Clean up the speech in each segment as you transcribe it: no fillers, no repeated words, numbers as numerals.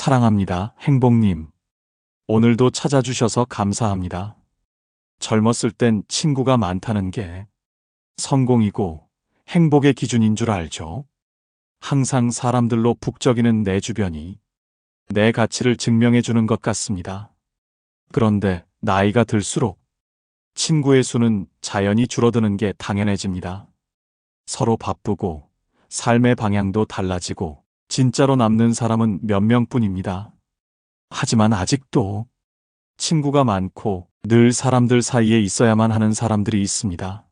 사랑합니다, 행복님. 오늘도 찾아주셔서 감사합니다. 젊었을 땐 친구가 많다는 게 성공이고 행복의 기준인 줄 알죠? 항상 사람들로 북적이는 내 주변이 내 가치를 증명해 주는 것 같습니다. 그런데 나이가 들수록 친구의 수는 자연히 줄어드는 게 당연해집니다. 서로 바쁘고 삶의 방향도 달라지고 진짜로 남는 사람은 몇 명뿐입니다. 하지만 아직도 친구가 많고 늘 사람들 사이에 있어야만 하는 사람들이 있습니다.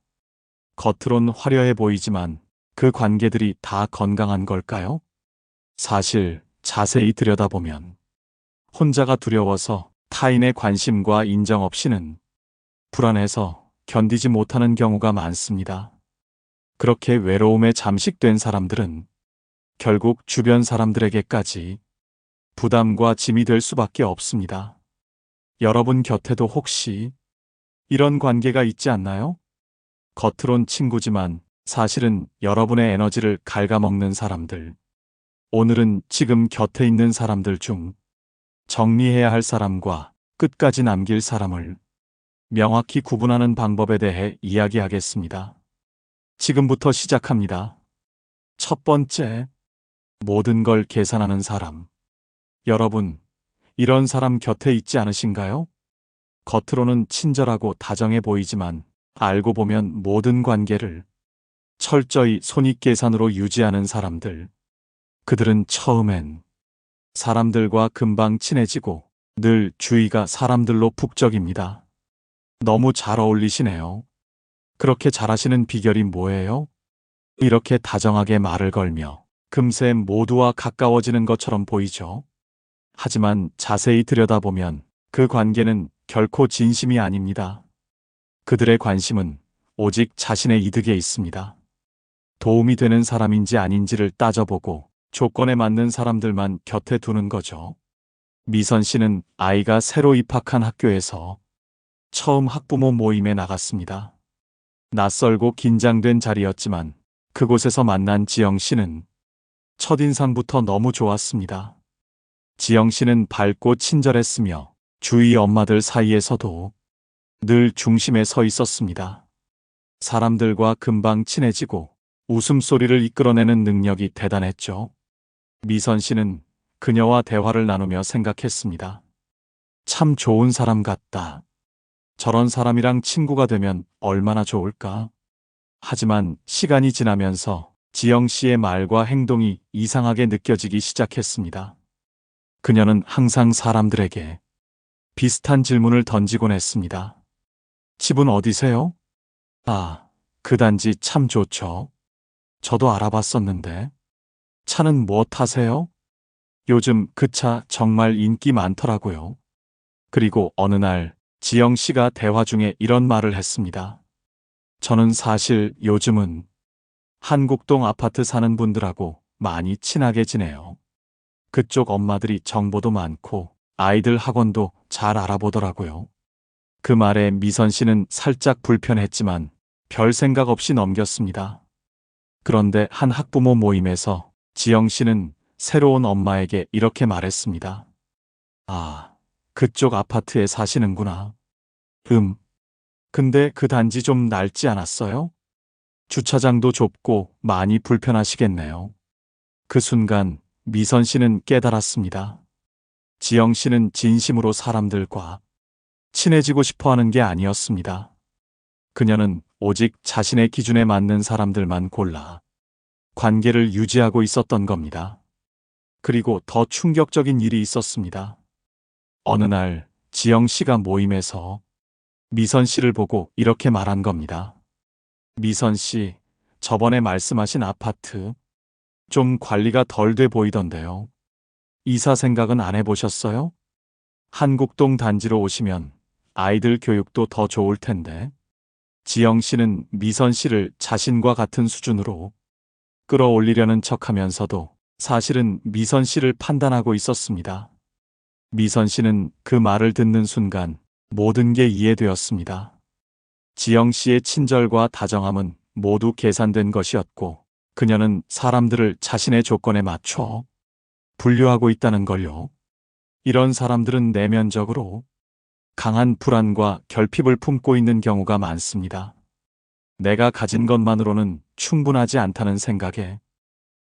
겉으론 화려해 보이지만 그 관계들이 다 건강한 걸까요? 사실 자세히 들여다보면 혼자가 두려워서 타인의 관심과 인정 없이는 불안해서 견디지 못하는 경우가 많습니다. 그렇게 외로움에 잠식된 사람들은 결국 주변 사람들에게까지 부담과 짐이 될 수밖에 없습니다. 여러분 곁에도 혹시 이런 관계가 있지 않나요? 겉으론 친구지만 사실은 여러분의 에너지를 갉아먹는 사람들. 오늘은 지금 곁에 있는 사람들 중 정리해야 할 사람과 끝까지 남길 사람을 명확히 구분하는 방법에 대해 이야기하겠습니다. 지금부터 시작합니다. 첫 번째, 모든 걸 계산하는 사람. 여러분, 이런 사람 곁에 있지 않으신가요? 겉으로는 친절하고 다정해 보이지만 알고 보면 모든 관계를 철저히 손익계산으로 유지하는 사람들. 그들은 처음엔 사람들과 금방 친해지고 늘 주위가 사람들로 북적입니다. 너무 잘 어울리시네요. 그렇게 잘하시는 비결이 뭐예요? 이렇게 다정하게 말을 걸며 금세 모두와 가까워지는 것처럼 보이죠. 하지만 자세히 들여다보면 그 관계는 결코 진심이 아닙니다. 그들의 관심은 오직 자신의 이득에 있습니다. 도움이 되는 사람인지 아닌지를 따져보고 조건에 맞는 사람들만 곁에 두는 거죠. 미선 씨는 아이가 새로 입학한 학교에서 처음 학부모 모임에 나갔습니다. 낯설고 긴장된 자리였지만 그곳에서 만난 지영 씨는 첫인상부터 너무 좋았습니다. 지영 씨는 밝고 친절했으며 주위 엄마들 사이에서도 늘 중심에 서 있었습니다. 사람들과 금방 친해지고 웃음소리를 이끌어내는 능력이 대단했죠. 미선 씨는 그녀와 대화를 나누며 생각했습니다. 참 좋은 사람 같다. 저런 사람이랑 친구가 되면 얼마나 좋을까? 하지만 시간이 지나면서 지영 씨의 말과 행동이 이상하게 느껴지기 시작했습니다. 그녀는 항상 사람들에게 비슷한 질문을 던지곤 했습니다. 집은 어디세요? 아, 그 단지 참 좋죠. 저도 알아봤었는데. 차는 뭐 타세요? 요즘 그 차 정말 인기 많더라고요. 그리고 어느 날 지영 씨가 대화 중에 이런 말을 했습니다. 저는 사실 요즘은 한국동 아파트 사는 분들하고 많이 친하게 지내요. 그쪽 엄마들이 정보도 많고 아이들 학원도 잘 알아보더라고요. 그 말에 미선 씨는 살짝 불편했지만 별 생각 없이 넘겼습니다. 그런데 한 학부모 모임에서 지영 씨는 새로운 엄마에게 이렇게 말했습니다. 아, 그쪽 아파트에 사시는구나. 근데 그 단지 좀 낡지 않았어요? 주차장도 좁고 많이 불편하시겠네요. 그 순간 미선 씨는 깨달았습니다. 지영 씨는 진심으로 사람들과 친해지고 싶어 하는 게 아니었습니다. 그녀는 오직 자신의 기준에 맞는 사람들만 골라 관계를 유지하고 있었던 겁니다. 그리고 더 충격적인 일이 있었습니다. 어느 날 지영 씨가 모임에서 미선 씨를 보고 이렇게 말한 겁니다. 미선 씨, 저번에 말씀하신 아파트 좀 관리가 덜 돼 보이던데요. 이사 생각은 안 해보셨어요? 한국동 단지로 오시면 아이들 교육도 더 좋을 텐데. 지영 씨는 미선 씨를 자신과 같은 수준으로 끌어올리려는 척하면서도 사실은 미선 씨를 판단하고 있었습니다. 미선 씨는 그 말을 듣는 순간 모든 게 이해되었습니다. 지영 씨의 친절과 다정함은 모두 계산된 것이었고 그녀는 사람들을 자신의 조건에 맞춰 분류하고 있다는 걸요. 이런 사람들은 내면적으로 강한 불안과 결핍을 품고 있는 경우가 많습니다. 내가 가진 것만으로는 충분하지 않다는 생각에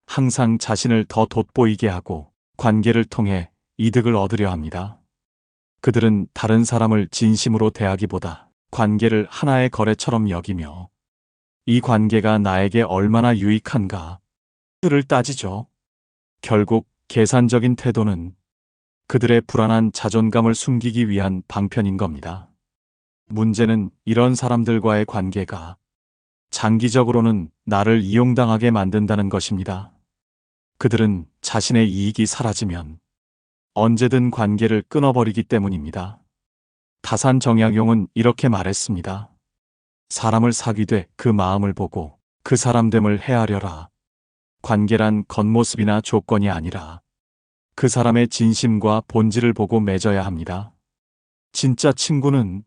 항상 자신을 더 돋보이게 하고 관계를 통해 이득을 얻으려 합니다. 그들은 다른 사람을 진심으로 대하기보다 관계를 하나의 거래처럼 여기며 이 관계가 나에게 얼마나 유익한가를 따지죠. 결국 계산적인 태도는 그들의 불안한 자존감을 숨기기 위한 방편인 겁니다. 문제는 이런 사람들과의 관계가 장기적으로는 나를 이용당하게 만든다는 것입니다. 그들은 자신의 이익이 사라지면 언제든 관계를 끊어버리기 때문입니다. 다산 정약용은 이렇게 말했습니다. 사람을 사귀되 그 마음을 보고 그 사람됨을 헤아려라. 관계란 겉모습이나 조건이 아니라 그 사람의 진심과 본질을 보고 맺어야 합니다. 진짜 친구는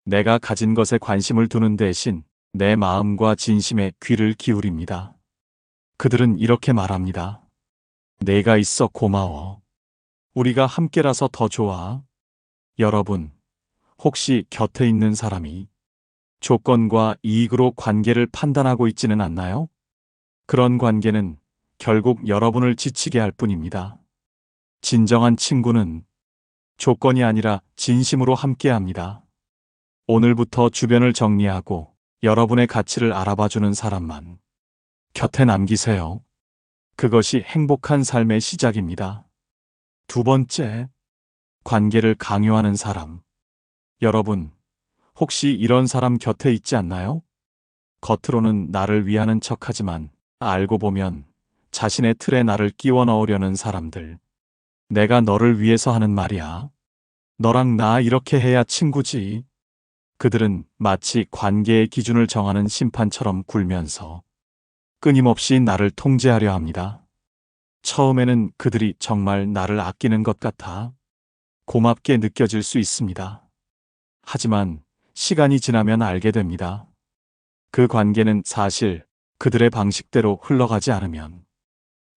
내가 가진 것에 관심을 두는 대신 내 마음과 진심에 귀를 기울입니다. 그들은 이렇게 말합니다. 내가 있어 고마워. 우리가 함께라서 더 좋아. 여러분, 혹시 곁에 있는 사람이 조건과 이익으로 관계를 판단하고 있지는 않나요? 그런 관계는 결국 여러분을 지치게 할 뿐입니다. 진정한 친구는 조건이 아니라 진심으로 함께합니다. 오늘부터 주변을 정리하고 여러분의 가치를 알아봐주는 사람만 곁에 남기세요. 그것이 행복한 삶의 시작입니다. 두 번째, 관계를 강요하는 사람. 여러분, 혹시 이런 사람 곁에 있지 않나요? 겉으로는 나를 위하는 척하지만 알고 보면 자신의 틀에 나를 끼워 넣으려는 사람들. 내가 너를 위해서 하는 말이야. 너랑 나 이렇게 해야 친구지. 그들은 마치 관계의 기준을 정하는 심판처럼 굴면서 끊임없이 나를 통제하려 합니다. 처음에는 그들이 정말 나를 아끼는 것 같아 고맙게 느껴질 수 있습니다. 하지만 시간이 지나면 알게 됩니다. 그 관계는 사실 그들의 방식대로 흘러가지 않으면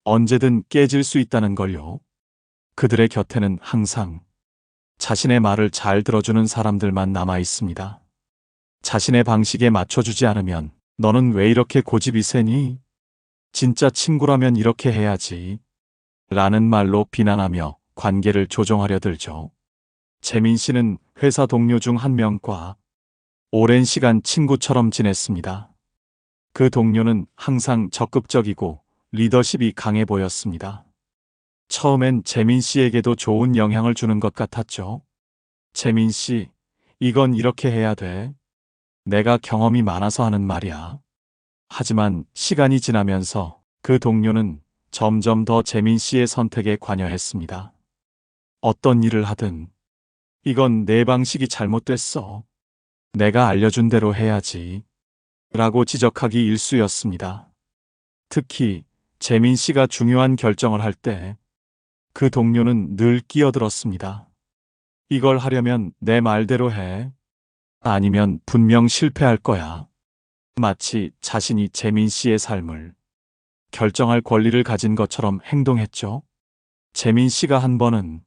언제든 깨질 수 있다는 걸요. 그들의 곁에는 항상 자신의 말을 잘 들어주는 사람들만 남아 있습니다. 자신의 방식에 맞춰주지 않으면 너는 왜 이렇게 고집이 세니? 진짜 친구라면 이렇게 해야지. 라는 말로 비난하며 관계를 조종하려 들죠. 재민 씨는 회사 동료 중 한 명과 오랜 시간 친구처럼 지냈습니다. 그 동료는 항상 적극적이고 리더십이 강해 보였습니다. 처음엔 재민 씨에게도 좋은 영향을 주는 것 같았죠. 재민 씨, 이건 이렇게 해야 돼. 내가 경험이 많아서 하는 말이야. 하지만 시간이 지나면서 그 동료는 점점 더 재민 씨의 선택에 관여했습니다. 어떤 일을 하든 이건 내 방식이 잘못됐어. 내가 알려준 대로 해야지. 라고 지적하기 일쑤였습니다. 특히 재민 씨가 중요한 결정을 할 때 그 동료는 늘 끼어들었습니다. 이걸 하려면 내 말대로 해. 아니면 분명 실패할 거야. 마치 자신이 재민 씨의 삶을 결정할 권리를 가진 것처럼 행동했죠. 재민 씨가 한 번은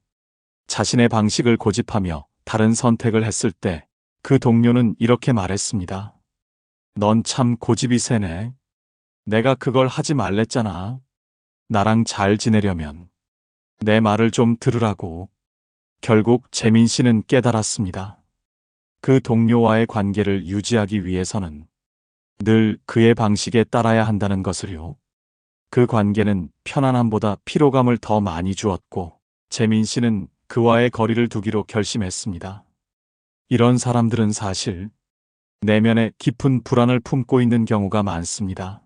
자신의 방식을 고집하며 다른 선택을 했을 때 그 동료는 이렇게 말했습니다. 넌 참 고집이 세네. 내가 그걸 하지 말랬잖아. 나랑 잘 지내려면 내 말을 좀 들으라고. 결국 재민 씨는 깨달았습니다. 그 동료와의 관계를 유지하기 위해서는 늘 그의 방식에 따라야 한다는 것을요. 그 관계는 편안함보다 피로감을 더 많이 주었고 재민 씨는 그와의 거리를 두기로 결심했습니다. 이런 사람들은 사실 내면에 깊은 불안을 품고 있는 경우가 많습니다.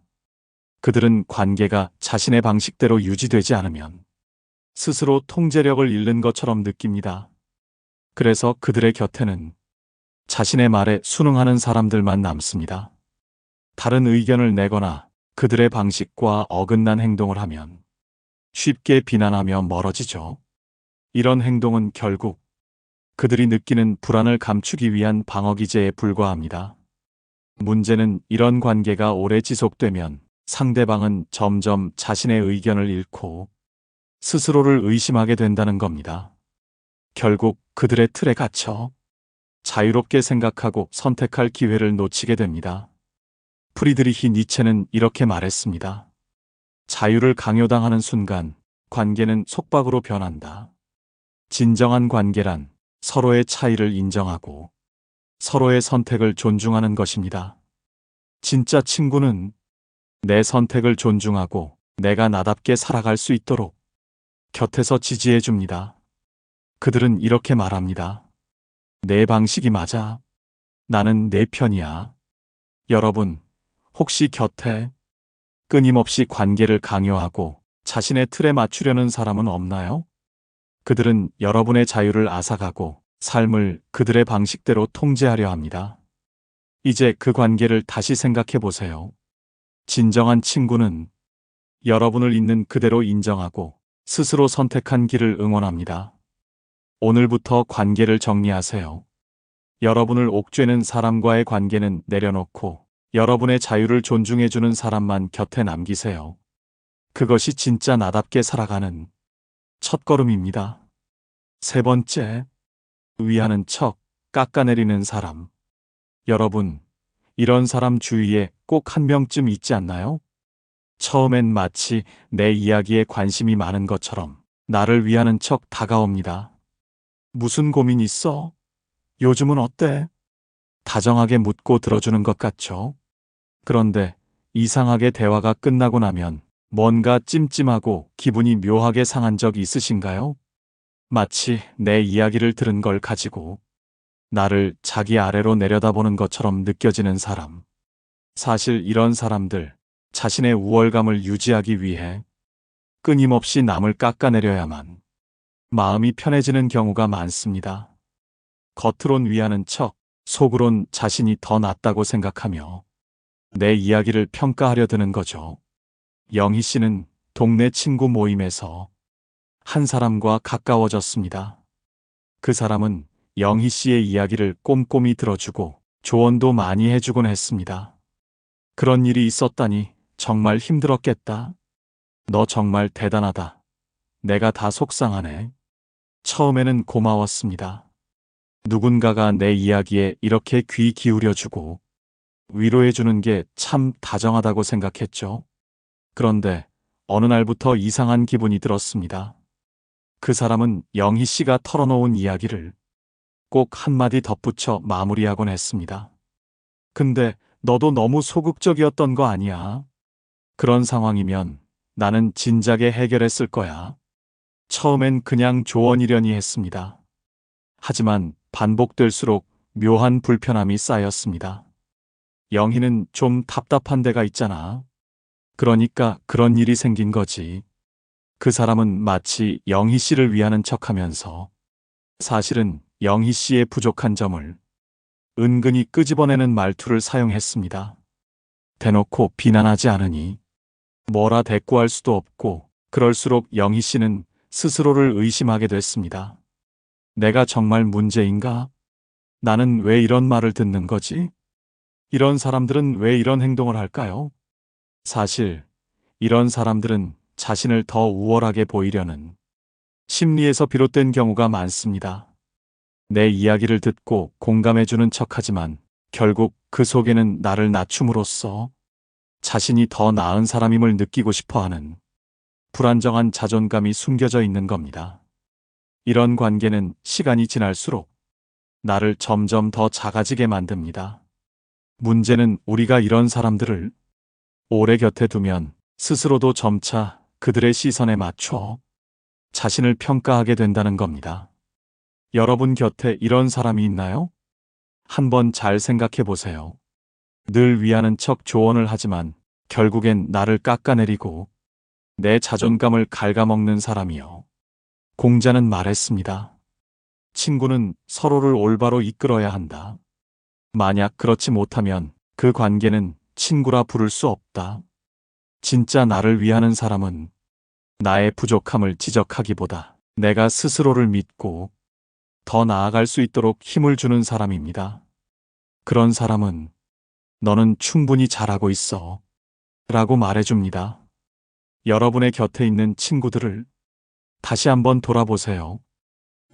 그들은 관계가 자신의 방식대로 유지되지 않으면 스스로 통제력을 잃는 것처럼 느낍니다. 그래서 그들의 곁에는 자신의 말에 순응하는 사람들만 남습니다. 다른 의견을 내거나 그들의 방식과 어긋난 행동을 하면 쉽게 비난하며 멀어지죠. 이런 행동은 결국 그들이 느끼는 불안을 감추기 위한 방어기제에 불과합니다. 문제는 이런 관계가 오래 지속되면 상대방은 점점 자신의 의견을 잃고 스스로를 의심하게 된다는 겁니다. 결국 그들의 틀에 갇혀 자유롭게 생각하고 선택할 기회를 놓치게 됩니다. 프리드리히 니체는 이렇게 말했습니다. 자유를 강요당하는 순간 관계는 속박으로 변한다. 진정한 관계란 서로의 차이를 인정하고 서로의 선택을 존중하는 것입니다. 진짜 친구는 내 선택을 존중하고 내가 나답게 살아갈 수 있도록 곁에서 지지해 줍니다. 그들은 이렇게 말합니다. 내 방식이 맞아. 나는 내 편이야. 여러분, 혹시 곁에 끊임없이 관계를 강요하고 자신의 틀에 맞추려는 사람은 없나요? 그들은 여러분의 자유를 앗아가고 삶을 그들의 방식대로 통제하려 합니다. 이제 그 관계를 다시 생각해 보세요. 진정한 친구는 여러분을 있는 그대로 인정하고 스스로 선택한 길을 응원합니다. 오늘부터 관계를 정리하세요. 여러분을 옥죄는 사람과의 관계는 내려놓고 여러분의 자유를 존중해주는 사람만 곁에 남기세요. 그것이 진짜 나답게 살아가는 첫걸음입니다. 세 번째, 위하는 척 깎아내리는 사람. 여러분, 이런 사람 주위에 꼭 한 명쯤 있지 않나요? 처음엔 마치 내 이야기에 관심이 많은 것처럼 나를 위하는 척 다가옵니다. 무슨 고민 있어? 요즘은 어때? 다정하게 묻고 들어주는 것 같죠? 그런데 이상하게 대화가 끝나고 나면 뭔가 찜찜하고 기분이 묘하게 상한 적 있으신가요? 마치 내 이야기를 들은 걸 가지고 나를 자기 아래로 내려다보는 것처럼 느껴지는 사람. 사실 이런 사람들, 자신의 우월감을 유지하기 위해 끊임없이 남을 깎아내려야만 마음이 편해지는 경우가 많습니다. 겉으론 위하는 척, 속으론 자신이 더 낫다고 생각하며 내 이야기를 평가하려 드는 거죠. 영희 씨는 동네 친구 모임에서 한 사람과 가까워졌습니다. 그 사람은 영희 씨의 이야기를 꼼꼼히 들어주고 조언도 많이 해주곤 했습니다. 그런 일이 있었다니 정말 힘들었겠다. 너 정말 대단하다. 내가 다 속상하네. 처음에는 고마웠습니다. 누군가가 내 이야기에 이렇게 귀 기울여주고 위로해주는 게 참 다정하다고 생각했죠. 그런데 어느 날부터 이상한 기분이 들었습니다. 그 사람은 영희 씨가 털어놓은 이야기를 꼭 한마디 덧붙여 마무리하곤 했습니다. 근데 너도 너무 소극적이었던 거 아니야? 그런 상황이면 나는 진작에 해결했을 거야. 처음엔 그냥 조언이려니 했습니다. 하지만 반복될수록 묘한 불편함이 쌓였습니다. 영희는 좀 답답한 데가 있잖아. 그러니까 그런 일이 생긴 거지. 그 사람은 마치 영희 씨를 위하는 척하면서 사실은 영희 씨의 부족한 점을 은근히 끄집어내는 말투를 사용했습니다. 대놓고 비난하지 않으니 뭐라 대꾸할 수도 없고 그럴수록 영희 씨는 스스로를 의심하게 됐습니다. 내가 정말 문제인가? 나는 왜 이런 말을 듣는 거지? 이런 사람들은 왜 이런 행동을 할까요? 사실 이런 사람들은 자신을 더 우월하게 보이려는 심리에서 비롯된 경우가 많습니다. 내 이야기를 듣고 공감해주는 척하지만 결국 그 속에는 나를 낮춤으로써 자신이 더 나은 사람임을 느끼고 싶어하는 불안정한 자존감이 숨겨져 있는 겁니다. 이런 관계는 시간이 지날수록 나를 점점 더 작아지게 만듭니다. 문제는 우리가 이런 사람들을 오래 곁에 두면 스스로도 점차 그들의 시선에 맞춰 자신을 평가하게 된다는 겁니다. 여러분 곁에 이런 사람이 있나요? 한번 잘 생각해 보세요. 늘 위하는 척 조언을 하지만 결국엔 나를 깎아내리고 내 자존감을 갉아먹는 사람이요. 공자는 말했습니다. 친구는 서로를 올바로 이끌어야 한다. 만약 그렇지 못하면 그 관계는 친구라 부를 수 없다. 진짜 나를 위하는 사람은 나의 부족함을 지적하기보다 내가 스스로를 믿고 더 나아갈 수 있도록 힘을 주는 사람입니다. 그런 사람은 너는 충분히 잘하고 있어 라고 말해줍니다. 여러분의 곁에 있는 친구들을 다시 한번 돌아보세요.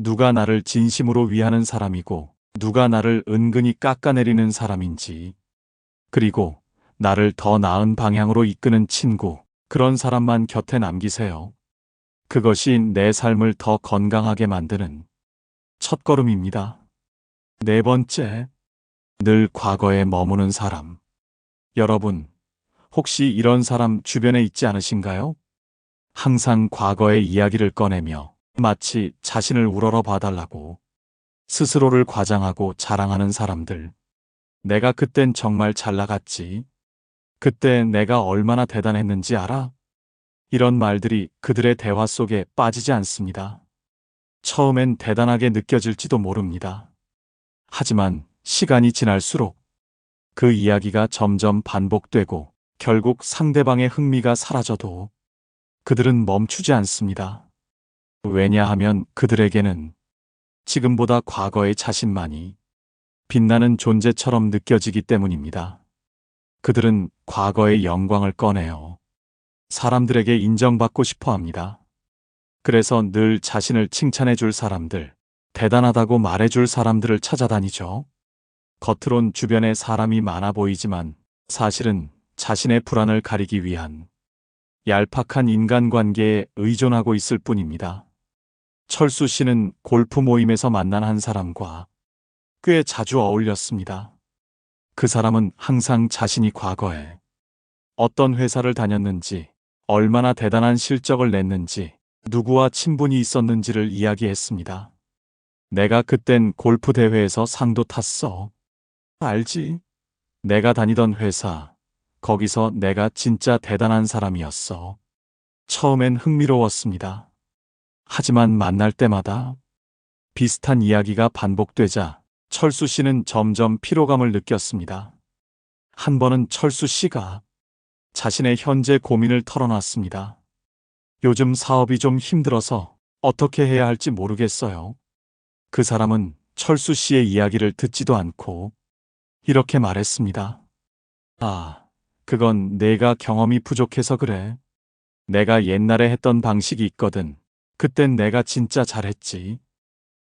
누가 나를 진심으로 위하는 사람이고, 누가 나를 은근히 깎아내리는 사람인지, 그리고 나를 더 나은 방향으로 이끄는 친구, 그런 사람만 곁에 남기세요. 그것이 내 삶을 더 건강하게 만드는 첫걸음입니다. 네 번째, 늘 과거에 머무는 사람. 여러분, 혹시 이런 사람 주변에 있지 않으신가요? 항상 과거의 이야기를 꺼내며 마치 자신을 우러러 봐달라고 스스로를 과장하고 자랑하는 사람들. 내가 그땐 정말 잘 나갔지. 그때 내가 얼마나 대단했는지 알아? 이런 말들이 그들의 대화 속에 빠지지 않습니다. 처음엔 대단하게 느껴질지도 모릅니다. 하지만 시간이 지날수록 그 이야기가 점점 반복되고 결국 상대방의 흥미가 사라져도 그들은 멈추지 않습니다. 왜냐하면 그들에게는 지금보다 과거의 자신만이 빛나는 존재처럼 느껴지기 때문입니다. 그들은 과거의 영광을 꺼내어 사람들에게 인정받고 싶어 합니다. 그래서 늘 자신을 칭찬해 줄 사람들, 대단하다고 말해 줄 사람들을 찾아다니죠. 겉으론 주변에 사람이 많아 보이지만 사실은 자신의 불안을 가리기 위한 얄팍한 인간관계에 의존하고 있을 뿐입니다. 철수 씨는 골프 모임에서 만난 한 사람과 꽤 자주 어울렸습니다. 그 사람은 항상 자신이 과거에 어떤 회사를 다녔는지, 얼마나 대단한 실적을 냈는지, 누구와 친분이 있었는지를 이야기했습니다. 내가 그땐 골프 대회에서 상도 탔어. 알지? 내가 다니던 회사, 거기서 내가 진짜 대단한 사람이었어. 처음엔 흥미로웠습니다. 하지만 만날 때마다 비슷한 이야기가 반복되자 철수 씨는 점점 피로감을 느꼈습니다. 한 번은 철수 씨가 자신의 현재 고민을 털어놨습니다. 요즘 사업이 좀 힘들어서 어떻게 해야 할지 모르겠어요. 그 사람은 철수 씨의 이야기를 듣지도 않고 이렇게 말했습니다. 아, 그건 내가 경험이 부족해서 그래. 내가 옛날에 했던 방식이 있거든. 그땐 내가 진짜 잘했지.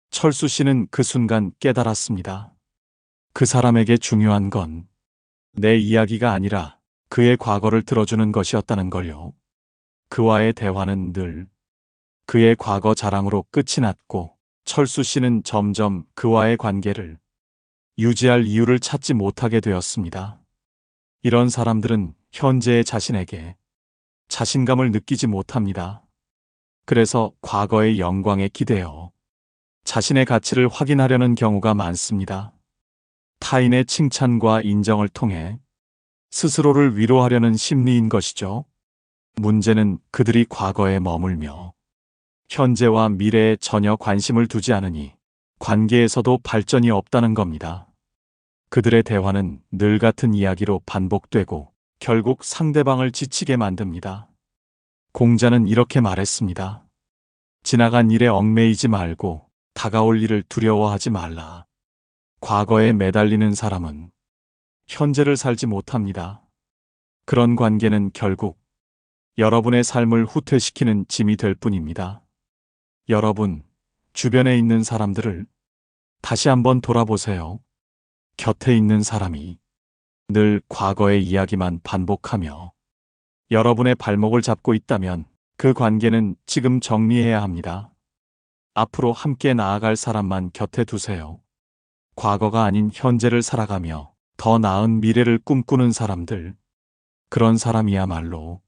철수 씨는 그 순간 깨달았습니다. 그 사람에게 중요한 건 내 이야기가 아니라 그의 과거를 들어주는 것이었다는 걸요. 그와의 대화는 늘 그의 과거 자랑으로 끝이 났고 철수 씨는 점점 그와의 관계를 유지할 이유를 찾지 못하게 되었습니다. 이런 사람들은 현재의 자신에게 자신감을 느끼지 못합니다. 그래서 과거의 영광에 기대어 자신의 가치를 확인하려는 경우가 많습니다. 타인의 칭찬과 인정을 통해 스스로를 위로하려는 심리인 것이죠. 문제는 그들이 과거에 머물며 현재와 미래에 전혀 관심을 두지 않으니 관계에서도 발전이 없다는 겁니다. 그들의 대화는 늘 같은 이야기로 반복되고 결국 상대방을 지치게 만듭니다. 공자는 이렇게 말했습니다. 지나간 일에 얽매이지 말고 다가올 일을 두려워하지 말라. 과거에 매달리는 사람은 현재를 살지 못합니다. 그런 관계는 결국 여러분의 삶을 후퇴시키는 짐이 될 뿐입니다. 여러분, 주변에 있는 사람들을 다시 한번 돌아보세요. 곁에 있는 사람이 늘 과거의 이야기만 반복하며 여러분의 발목을 잡고 있다면 그 관계는 지금 정리해야 합니다. 앞으로 함께 나아갈 사람만 곁에 두세요. 과거가 아닌 현재를 살아가며 더 나은 미래를 꿈꾸는 사람들, 그런 사람이야말로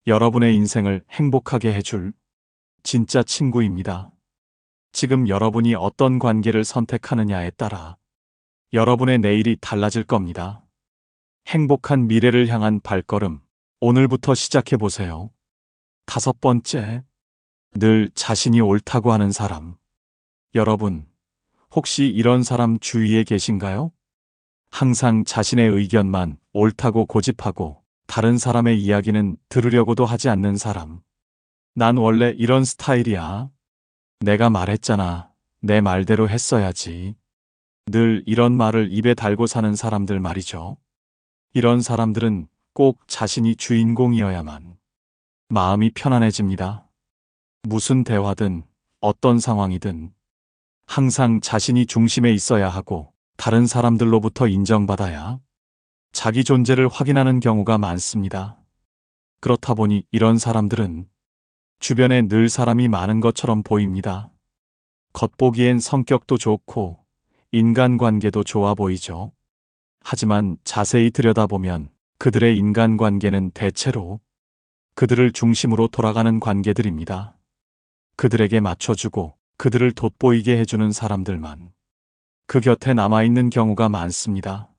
여러분의 인생을 행복하게 해줄 진짜 친구입니다. 지금 여러분이 어떤 관계를 선택하느냐에 따라 여러분의 내일이 달라질 겁니다. 행복한 미래를 향한 발걸음, 오늘부터 시작해 보세요. 다섯 번째, 늘 자신이 옳다고 하는 사람. 여러분, 혹시 이런 사람 주위에 계신가요? 항상 자신의 의견만 옳다고 고집하고 다른 사람의 이야기는 들으려고도 하지 않는 사람. 난 원래 이런 스타일이야. 내가 말했잖아. 내 말대로 했어야지. 늘 이런 말을 입에 달고 사는 사람들 말이죠. 이런 사람들은 꼭 자신이 주인공이어야만 마음이 편안해집니다. 무슨 대화든 어떤 상황이든 항상 자신이 중심에 있어야 하고 다른 사람들로부터 인정받아야 자기 존재를 확인하는 경우가 많습니다. 그렇다 보니 이런 사람들은 주변에 늘 사람이 많은 것처럼 보입니다. 겉보기엔 성격도 좋고 인간관계도 좋아 보이죠. 하지만 자세히 들여다보면 그들의 인간관계는 대체로 그들을 중심으로 돌아가는 관계들입니다. 그들에게 맞춰주고 그들을 돋보이게 해주는 사람들만 그 곁에 남아있는 경우가 많습니다.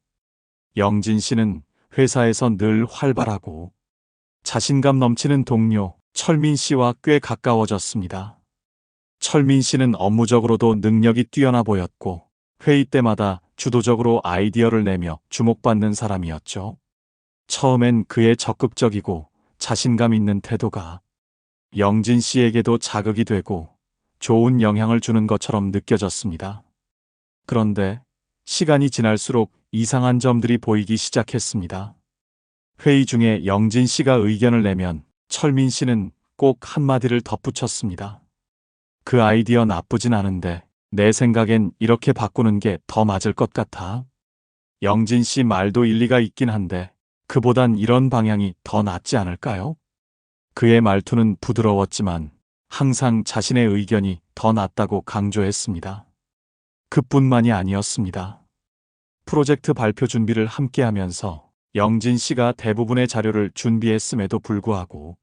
영진 씨는 회사에서 늘 활발하고 자신감 넘치는 동료 철민 씨와 꽤 가까워졌습니다. 철민 씨는 업무적으로도 능력이 뛰어나 보였고 회의 때마다 주도적으로 아이디어를 내며 주목받는 사람이었죠. 처음엔 그의 적극적이고 자신감 있는 태도가 영진 씨에게도 자극이 되고 좋은 영향을 주는 것처럼 느껴졌습니다. 그런데 시간이 지날수록 이상한 점들이 보이기 시작했습니다. 회의 중에 영진 씨가 의견을 내면 철민 씨는 꼭 한마디를 덧붙였습니다. 그 아이디어 나쁘진 않은데 내 생각엔 이렇게 바꾸는 게 더 맞을 것 같아. 영진 씨 말도 일리가 있긴 한데 그보단 이런 방향이 더 낫지 않을까요? 그의 말투는 부드러웠지만 항상 자신의 의견이 더 낫다고 강조했습니다. 그뿐만이 아니었습니다. 프로젝트 발표 준비를 함께 하면서 영진 씨가 대부분의 자료를 준비했음에도 불구하고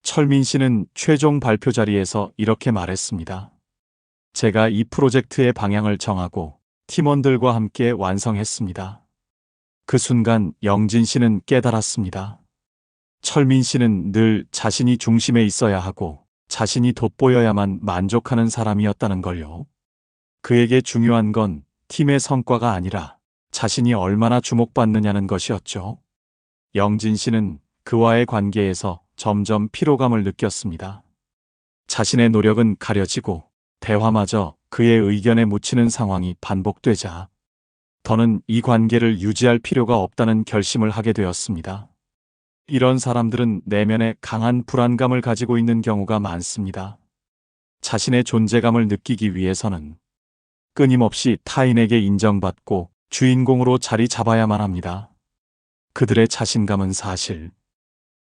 철민 씨는 최종 발표 자리에서 이렇게 말했습니다. 제가 이 프로젝트의 방향을 정하고 팀원들과 함께 완성했습니다. 그 순간 영진 씨는 깨달았습니다. 철민 씨는 늘 자신이 중심에 있어야 하고 자신이 돋보여야만 만족하는 사람이었다는 걸요. 그에게 중요한 건 팀의 성과가 아니라 자신이 얼마나 주목받느냐는 것이었죠. 영진 씨는 그와의 관계에서 점점 피로감을 느꼈습니다. 자신의 노력은 가려지고 대화마저 그의 의견에 묻히는 상황이 반복되자 더는 이 관계를 유지할 필요가 없다는 결심을 하게 되었습니다. 이런 사람들은 내면에 강한 불안감을 가지고 있는 경우가 많습니다. 자신의 존재감을 느끼기 위해서는 끊임없이 타인에게 인정받고 주인공으로 자리 잡아야만 합니다. 그들의 자신감은 사실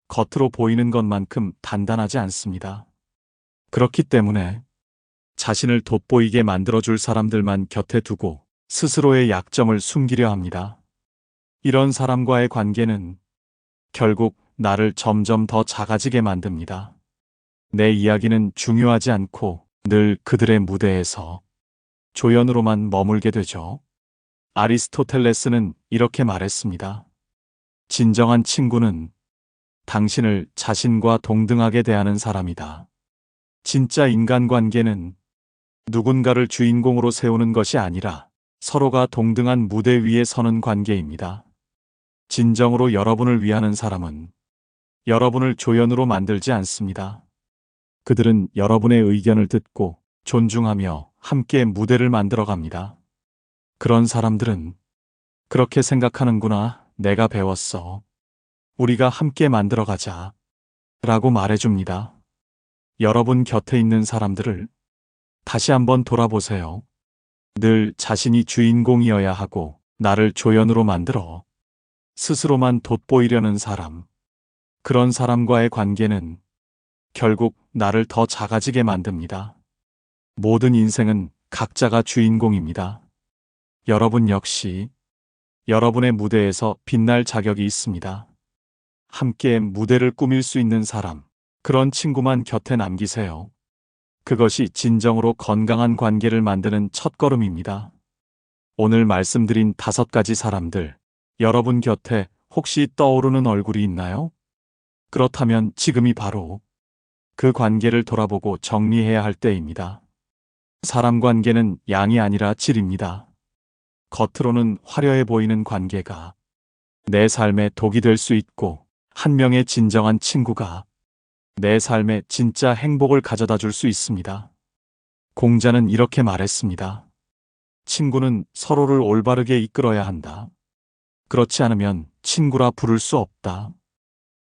겉으로 보이는 것만큼 단단하지 않습니다. 그렇기 때문에 자신을 돋보이게 만들어줄 사람들만 곁에 두고 스스로의 약점을 숨기려 합니다. 이런 사람과의 관계는 결국 나를 점점 더 작아지게 만듭니다. 내 이야기는 중요하지 않고 늘 그들의 무대에서 조연으로만 머물게 되죠. 아리스토텔레스는 이렇게 말했습니다. 진정한 친구는 당신을 자신과 동등하게 대하는 사람이다. 진짜 인간관계는 누군가를 주인공으로 세우는 것이 아니라 서로가 동등한 무대 위에 서는 관계입니다. 진정으로 여러분을 위하는 사람은 여러분을 조연으로 만들지 않습니다. 그들은 여러분의 의견을 듣고 존중하며 함께 무대를 만들어 갑니다. 그런 사람들은 그렇게 생각하는구나. 내가 배웠어. 우리가 함께 만들어 가자. 라고 말해줍니다. 여러분 곁에 있는 사람들을 다시 한번 돌아보세요. 늘 자신이 주인공이어야 하고 나를 조연으로 만들어 스스로만 돋보이려는 사람. 그런 사람과의 관계는 결국 나를 더 작아지게 만듭니다. 모든 인생은 각자가 주인공입니다. 여러분 역시 여러분의 무대에서 빛날 자격이 있습니다. 함께 무대를 꾸밀 수 있는 사람, 그런 친구만 곁에 남기세요. 그것이 진정으로 건강한 관계를 만드는 첫걸음입니다. 오늘 말씀드린 5가지 사람들, 여러분 곁에 혹시 떠오르는 얼굴이 있나요? 그렇다면 지금이 바로 그 관계를 돌아보고 정리해야 할 때입니다. 사람 관계는 양이 아니라 질입니다. 겉으로는 화려해 보이는 관계가 내 삶에 독이 될 수 있고 한 명의 진정한 친구가 내 삶에 진짜 행복을 가져다 줄 수 있습니다. 공자는 이렇게 말했습니다. 친구는 서로를 올바르게 이끌어야 한다. 그렇지 않으면 친구라 부를 수 없다.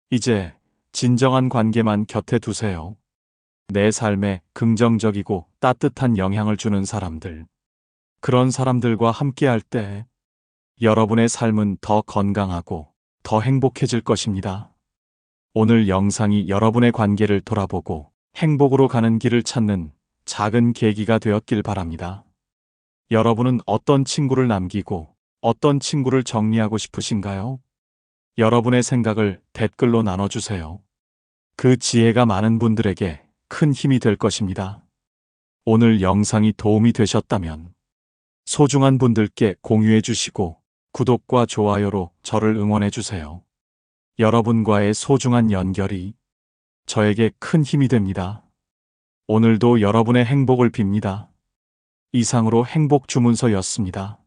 이제 진정한 관계만 곁에 두세요. 내 삶에 긍정적이고 따뜻한 영향을 주는 사람들. 그런 사람들과 함께할 때 여러분의 삶은 더 건강하고 더 행복해질 것입니다. 오늘 영상이 여러분의 관계를 돌아보고 행복으로 가는 길을 찾는 작은 계기가 되었길 바랍니다. 여러분은 어떤 친구를 남기고 어떤 친구를 정리하고 싶으신가요? 여러분의 생각을 댓글로 나눠주세요. 그 지혜가 많은 분들에게 큰 힘이 될 것입니다. 오늘 영상이 도움이 되셨다면 소중한 분들께 공유해 주시고 구독과 좋아요로 저를 응원해 주세요. 여러분과의 소중한 연결이 저에게 큰 힘이 됩니다. 오늘도 여러분의 행복을 빕니다. 이상으로 행복 주문서였습니다.